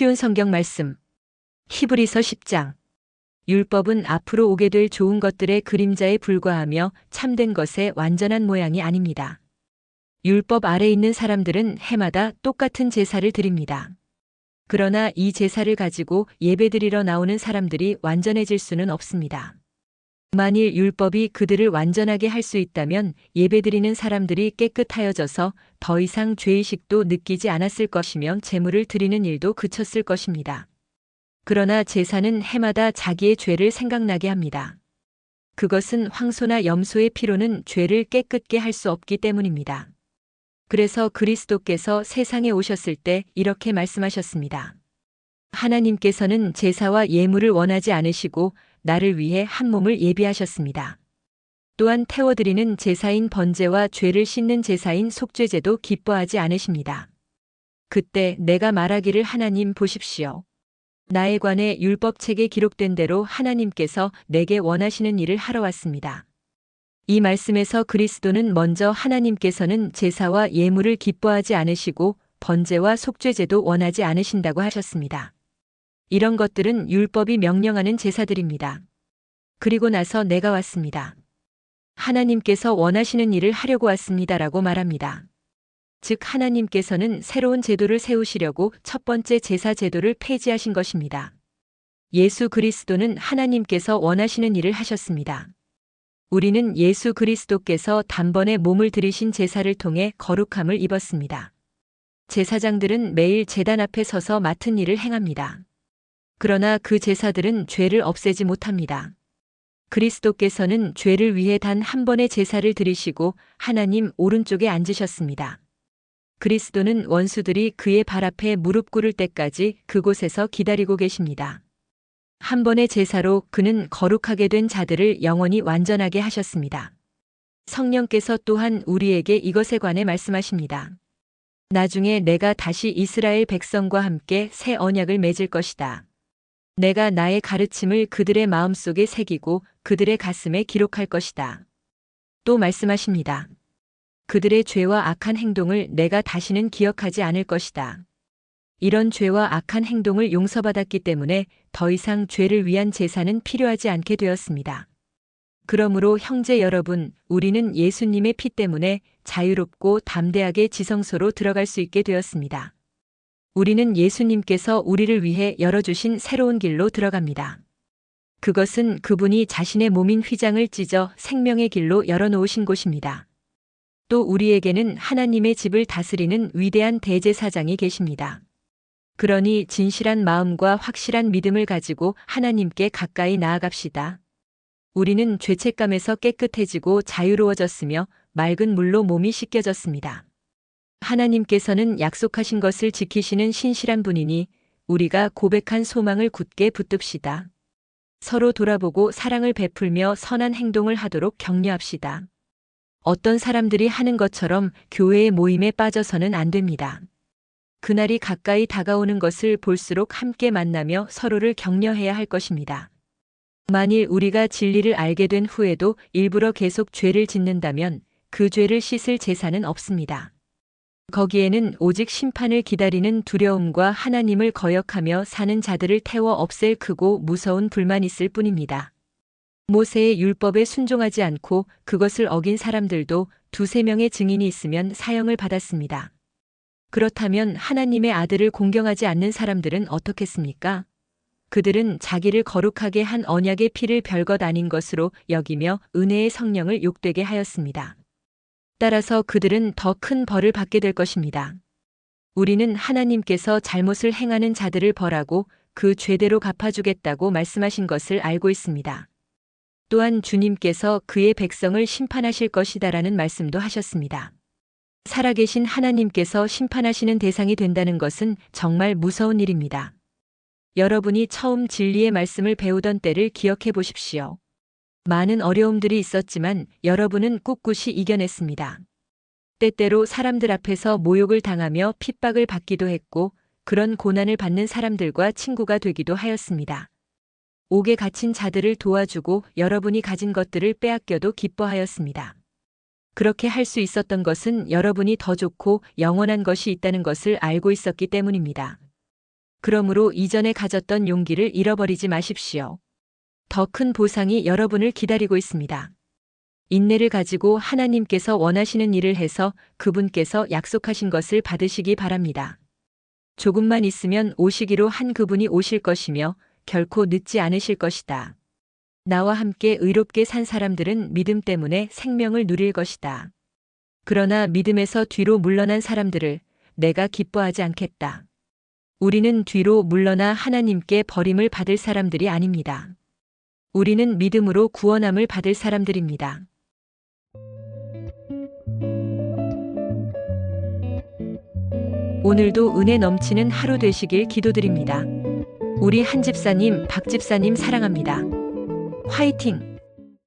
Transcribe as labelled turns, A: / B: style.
A: 쉬운 성경 말씀. 히브리서 10장. 율법은 앞으로 오게 될 좋은 것들의 그림자에 불과하며 참된 것의 완전한 모양이 아닙니다. 율법 아래 있는 사람들은 해마다 똑같은 제사를 드립니다. 그러나 이 제사를 가지고 예배드리러 나오는 사람들이 완전해질 수는 없습니다. 만일 율법이 그들을 완전하게 할 수 있다면 예배드리는 사람들이 깨끗하여져서 더 이상 죄의식도 느끼지 않았을 것이며 제물을 드리는 일도 그쳤을 것입니다. 그러나 제사는 해마다 자기의 죄를 생각나게 합니다. 그것은 황소나 염소의 피로는 죄를 깨끗게 할 수 없기 때문입니다. 그래서 그리스도께서 세상에 오셨을 때 이렇게 말씀하셨습니다. 하나님께서는 제사와 예물을 원하지 않으시고 나를 위해 한 몸을 예비하셨습니다. 또한 태워드리는 제사인 번제와 죄를 씻는 제사인 속죄제도 기뻐하지 않으십니다. 그때 내가 말하기를 하나님 보십시오. 나에 관해 율법책에 기록된 대로 하나님께서 내게 원하시는 일을 하러 왔습니다. 이 말씀에서 그리스도는 먼저 하나님께서는 제사와 예물을 기뻐하지 않으시고 번제와 속죄제도 원하지 않으신다고 하셨습니다. 이런 것들은 율법이 명령하는 제사들입니다. 그리고 나서 내가 왔습니다. 하나님께서 원하시는 일을 하려고 왔습니다라고 말합니다. 즉 하나님께서는 새로운 제도를 세우시려고 첫 번째 제사 제도를 폐지하신 것입니다. 예수 그리스도는 하나님께서 원하시는 일을 하셨습니다. 우리는 예수 그리스도께서 단번에 몸을 들이신 제사를 통해 거룩함을 입었습니다. 제사장들은 매일 제단 앞에 서서 맡은 일을 행합니다. 그러나 그 제사들은 죄를 없애지 못합니다. 그리스도께서는 죄를 위해 단 한 번의 제사를 드리시고 하나님 오른쪽에 앉으셨습니다. 그리스도는 원수들이 그의 발 앞에 무릎 꿇을 때까지 그곳에서 기다리고 계십니다. 한 번의 제사로 그는 거룩하게 된 자들을 영원히 완전하게 하셨습니다. 성령께서 또한 우리에게 이것에 관해 말씀하십니다. 나중에 내가 다시 이스라엘 백성과 함께 새 언약을 맺을 것이다. 내가 나의 가르침을 그들의 마음속에 새기고 그들의 가슴에 기록할 것이다. 또 말씀하십니다. 그들의 죄와 악한 행동을 내가 다시는 기억하지 않을 것이다. 이런 죄와 악한 행동을 용서받았기 때문에 더 이상 죄를 위한 제사는 필요하지 않게 되었습니다. 그러므로 형제 여러분, 우리는 예수님의 피 때문에 자유롭고 담대하게 지성소로 들어갈 수 있게 되었습니다. 우리는 예수님께서 우리를 위해 열어주신 새로운 길로 들어갑니다. 그것은 그분이 자신의 몸인 휘장을 찢어 생명의 길로 열어놓으신 곳입니다. 또 우리에게는 하나님의 집을 다스리는 위대한 대제사장이 계십니다. 그러니 진실한 마음과 확실한 믿음을 가지고 하나님께 가까이 나아갑시다. 우리는 죄책감에서 깨끗해지고 자유로워졌으며 맑은 물로 몸이 씻겨졌습니다. 하나님께서는 약속하신 것을 지키시는 신실한 분이니 우리가 고백한 소망을 굳게 붙듭시다. 서로 돌아보고 사랑을 베풀며 선한 행동을 하도록 격려합시다. 어떤 사람들이 하는 것처럼 교회의 모임에 빠져서는 안 됩니다. 그날이 가까이 다가오는 것을 볼수록 함께 만나며 서로를 격려해야 할 것입니다. 만일 우리가 진리를 알게 된 후에도 일부러 계속 죄를 짓는다면 그 죄를 씻을 제사는 없습니다. 거기에는 오직 심판을 기다리는 두려움과 하나님을 거역하며 사는 자들을 태워 없앨 크고 무서운 불만 있을 뿐입니다. 모세의 율법에 순종하지 않고 그것을 어긴 사람들도 두세 명의 증인이 있으면 사형을 받았습니다. 그렇다면 하나님의 아들을 공경하지 않는 사람들은 어떻겠습니까? 그들은 자기를 거룩하게 한 언약의 피를 별것 아닌 것으로 여기며 은혜의 성령을 욕되게 하였습니다. 따라서 그들은 더 큰 벌을 받게 될 것입니다. 우리는 하나님께서 잘못을 행하는 자들을 벌하고 그 죄대로 갚아주겠다고 말씀하신 것을 알고 있습니다. 또한 주님께서 그의 백성을 심판하실 것이다라는 말씀도 하셨습니다. 살아계신 하나님께서 심판하시는 대상이 된다는 것은 정말 무서운 일입니다. 여러분이 처음 진리의 말씀을 배우던 때를 기억해 보십시오. 많은 어려움들이 있었지만 여러분은 꿋꿋이 이겨냈습니다. 때때로 사람들 앞에서 모욕을 당하며 핍박을 받기도 했고 그런 고난을 받는 사람들과 친구가 되기도 하였습니다. 옥에 갇힌 자들을 도와주고 여러분이 가진 것들을 빼앗겨도 기뻐하였습니다. 그렇게 할 수 있었던 것은 여러분이 더 좋고 영원한 것이 있다는 것을 알고 있었기 때문입니다. 그러므로 이전에 가졌던 용기를 잃어버리지 마십시오. 더 큰 보상이 여러분을 기다리고 있습니다. 인내를 가지고 하나님께서 원하시는 일을 해서 그분께서 약속하신 것을 받으시기 바랍니다. 조금만 있으면 오시기로 한 그분이 오실 것이며 결코 늦지 않으실 것이다. 나와 함께 의롭게 산 사람들은 믿음 때문에 생명을 누릴 것이다. 그러나 믿음에서 뒤로 물러난 사람들을 내가 기뻐하지 않겠다. 우리는 뒤로 물러나 하나님께 버림을 받을 사람들이 아닙니다. 우리는 믿음으로 구원함을 받을 사람들입니다. 오늘도 은혜 넘치는 하루 되시길 기도드립니다. 우리 한 집사님, 박 집사님 사랑합니다. 화이팅!